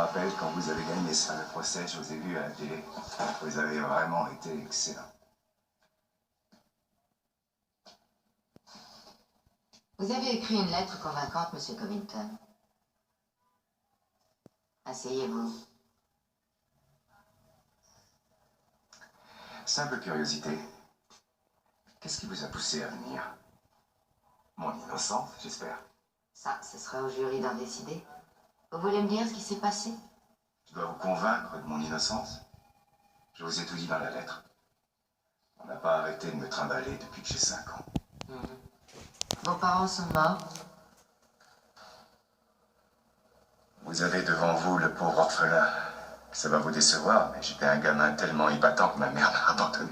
rappelle quand vous avez gagné ça, le procès, je vous ai vu à la télé. Vous avez vraiment été excellent. Vous avez écrit une lettre convaincante, Monsieur Covington. Asseyez-vous. Simple curiosité. Qu'est-ce qui vous a poussé à venir? Mon innocence, j'espère. Ça, ce sera au jury d'en décider. Vous voulez me dire ce qui s'est passé? Je dois vous convaincre de mon innocence. Je vous ai tout dit dans la lettre. On n'a pas arrêté de me trimballer depuis que j'ai 5 ans. Vos parents sont morts? Vous avez devant vous le pauvre orphelin. Ça va vous décevoir, mais j'étais un gamin tellement épatant que ma mère m'a abandonné.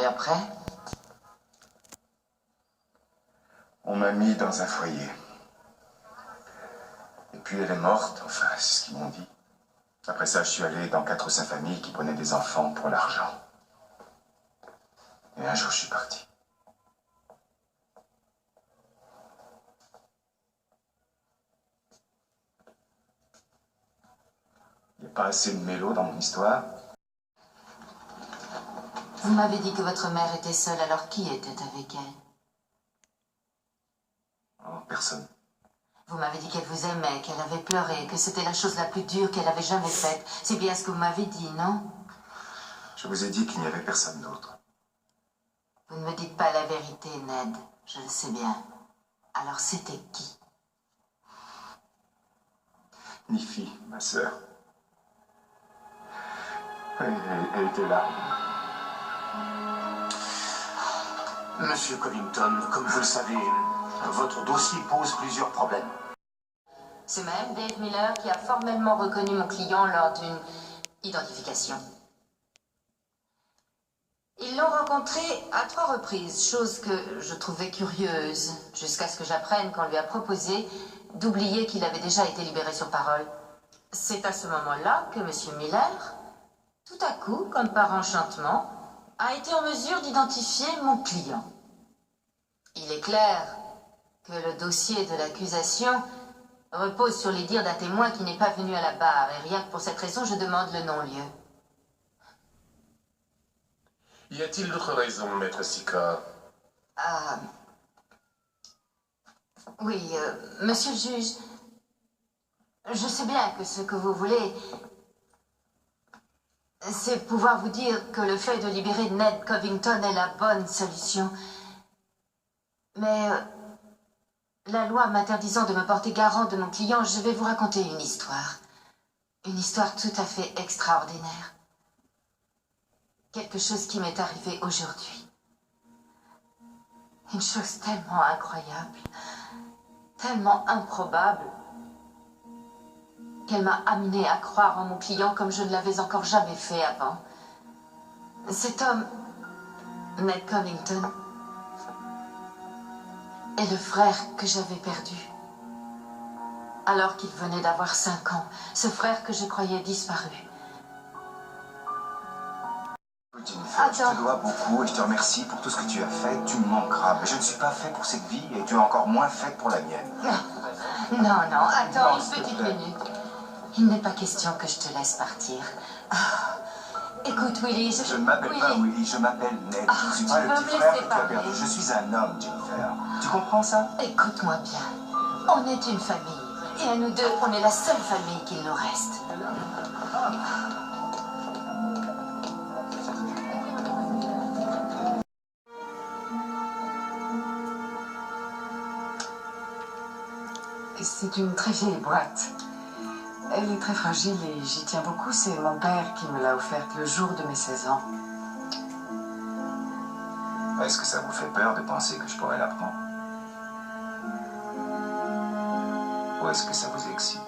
Et après? On m'a mis dans un foyer. Et puis elle est morte, enfin, c'est ce qu'ils m'ont dit. Après ça, je suis allé dans 4 ou 5 familles qui prenaient des enfants pour l'argent. Et un jour, je suis parti. Il n'y a pas assez de mélo dans mon histoire. Vous m'avez dit que votre mère était seule, alors qui était avec elle? Oh, personne. Vous m'avez dit qu'elle vous aimait, qu'elle avait pleuré, que c'était la chose la plus dure qu'elle avait jamais faite. C'est bien ce que vous m'avez dit, non? Je vous ai dit qu'il n'y avait personne d'autre. Vous ne me dites pas la vérité, Ned. Je le sais bien. Alors c'était qui? Niffy, ma sœur. Elle était là. Monsieur Covington, comme vous le savez, votre dossier pose plusieurs problèmes. C'est même Dave Miller qui a formellement reconnu mon client lors d'une identification. Ils l'ont rencontré à 3 reprises, chose que je trouvais curieuse, jusqu'à ce que j'apprenne qu'on lui a proposé d'oublier qu'il avait déjà été libéré sur parole. C'est à ce moment-là que M. Miller, tout à coup, comme par enchantement, a été en mesure d'identifier mon client. Il est clair que le dossier de l'accusation repose sur les dires d'un témoin qui n'est pas venu à la barre, et rien que pour cette raison, je demande le non-lieu. Y a-t-il d'autres raisons, maître Sika? Oui, monsieur le juge, je sais bien que ce que vous voulez, c'est pouvoir vous dire que le fait de libérer Ned Covington est la bonne solution. Mais la loi m'interdisant de me porter garant de mon client, je vais vous raconter une histoire. Une histoire tout à fait extraordinaire. Quelque chose qui m'est arrivé aujourd'hui. Une chose tellement incroyable, tellement improbable, qu'elle m'a amené à croire en mon client comme je ne l'avais encore jamais fait avant. Cet homme, Ned Covington, est le frère que j'avais perdu. Alors qu'il venait d'avoir 5 ans, ce frère que je croyais disparu. Jennifer, je te dois beaucoup et je te remercie pour tout ce que tu as fait. Tu me manqueras, mais je ne suis pas fait pour cette vie et tu es encore moins faite pour la mienne. Non, non, attends une petite minute. Il n'est pas question que je te laisse partir. Écoute, Willy, Je ne m'appelle pas Willy, je m'appelle Ned. Je ne suis pas le petit frère que tu as perdu. Je suis un homme, Jennifer. Tu comprends ça? Écoute-moi bien. On est une famille. Et à nous deux, on est la seule famille qu'il nous reste. C'est une très vieille boîte. Elle est très fragile et j'y tiens beaucoup. C'est mon père qui me l'a offerte le jour de mes 16 ans. Est-ce que ça vous fait peur de penser que je pourrais la prendre? Ou est-ce que ça vous excite?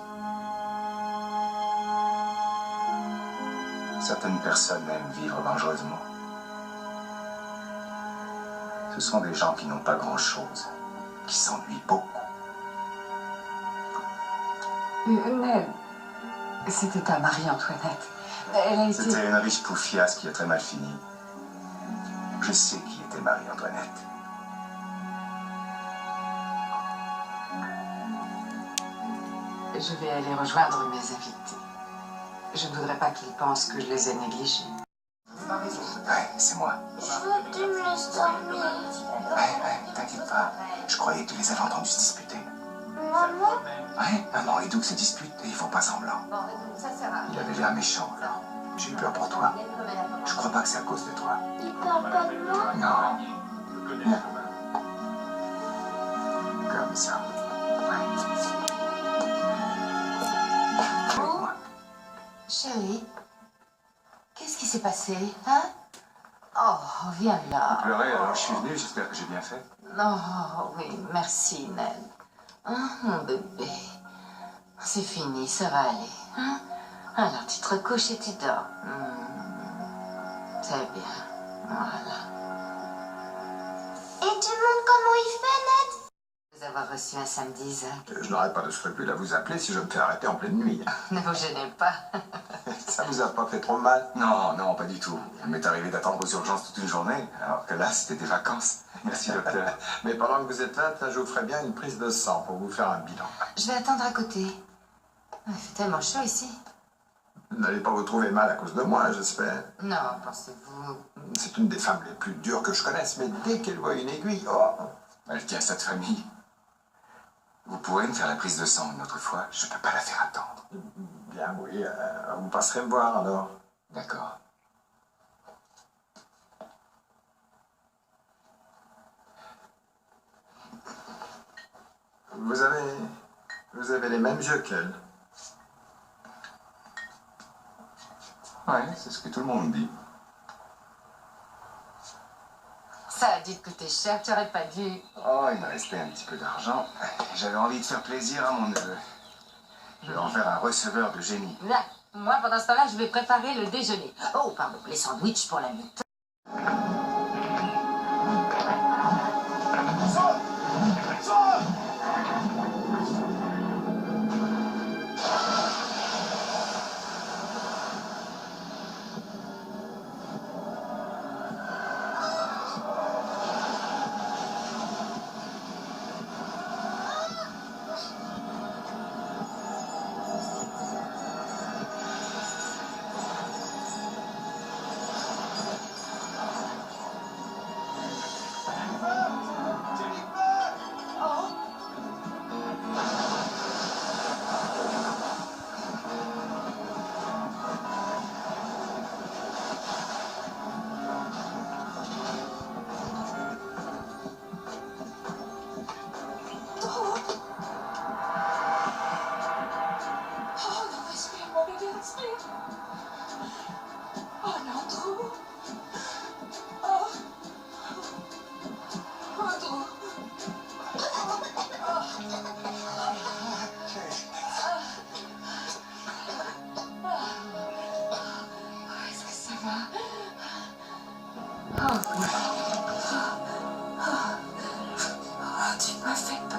Certaines personnes aiment vivre dangereusement. Ce sont des gens qui n'ont pas grand-chose, qui s'ennuient beaucoup. Ned, c'était ta Marie-Antoinette. Elle a été... C'était une riche poufiasse qui a très mal fini. Je sais qui était Marie-Antoinette. Je vais aller rejoindre mes invités. Je ne voudrais pas qu'ils pensent que je les ai négligés. Ouais, c'est moi. Je veux que tu me laisses dormir. Ouais, t'inquiète pas. Je croyais que tu les avais entendus se disputer. Maman? Ouais, maman et Doug se disputent et ils font pas semblant. Bon, ça sert à Il avait l'air méchant, alors. J'ai eu peur pour toi. Je crois pas que c'est à cause de toi. Il parle pas de moi? Non. Comme ça. Avec moi. Chérie, qu'est-ce qui s'est passé, hein? Oh, viens là. Pleurer, alors je suis venu, j'espère que j'ai bien fait. Oh, oui, merci, Ned. Hein, mon bébé. C'est fini, ça va aller. Hein? Alors, tu te recouches et tu dors. C'est bien. Voilà. Et tu montres comment il fait, Ned? Vous avoir reçu un samedi, Zach. Je n'aurais pas de scrupule à vous appeler si je me fais arrêter en pleine nuit. Ne vous gênez pas. Ça vous a pas fait trop mal? Non, non, pas du tout. Il m'est arrivé d'attendre aux urgences toute une journée, alors que là, c'était des vacances. Merci, docteur. Mais pendant que vous êtes là, je vous ferai bien une prise de sang pour vous faire un bilan. Je vais attendre à côté. Il fait tellement chaud ici. Vous n'allez pas vous trouver mal à cause de moi, j'espère. Non, pensez-vous. C'est une des femmes les plus dures que je connaisse, mais dès qu'elle voit une aiguille, oh! Elle tient cette famille. Vous pourrez me faire la prise de sang une autre fois? Je ne peux pas la faire attendre. Bien, oui, vous passerez me voir alors. D'accord. Vous avez les mêmes yeux qu'elle. Ouais, c'est ce que tout le monde dit. Ça a dû te coûter cher, tu n'aurais pas dû. Oh, il me restait un petit peu d'argent. J'avais envie de faire plaisir à mon neveu. Je vais en faire un receveur de génie. Là, moi, pendant ce temps-là, je vais préparer le déjeuner. Oh, pardon, les sandwichs pour la nuit. Tu m'as fait peur.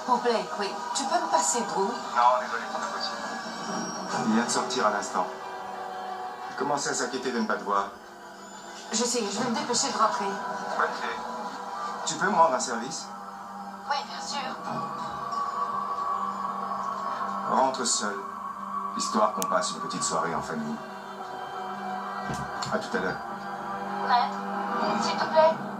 Oh, Blake, oui. Tu peux me passer Drew? Non, désolé, c'est pas possible. Il vient de sortir à l'instant. Il commençait à s'inquiéter de ne pas te voir. Je sais, je vais me dépêcher de rentrer. Tu peux me rendre un service? Oui, bien sûr. Rentre seul, histoire qu'on passe une petite soirée en famille. À tout à l'heure. Maître, s'il te plaît.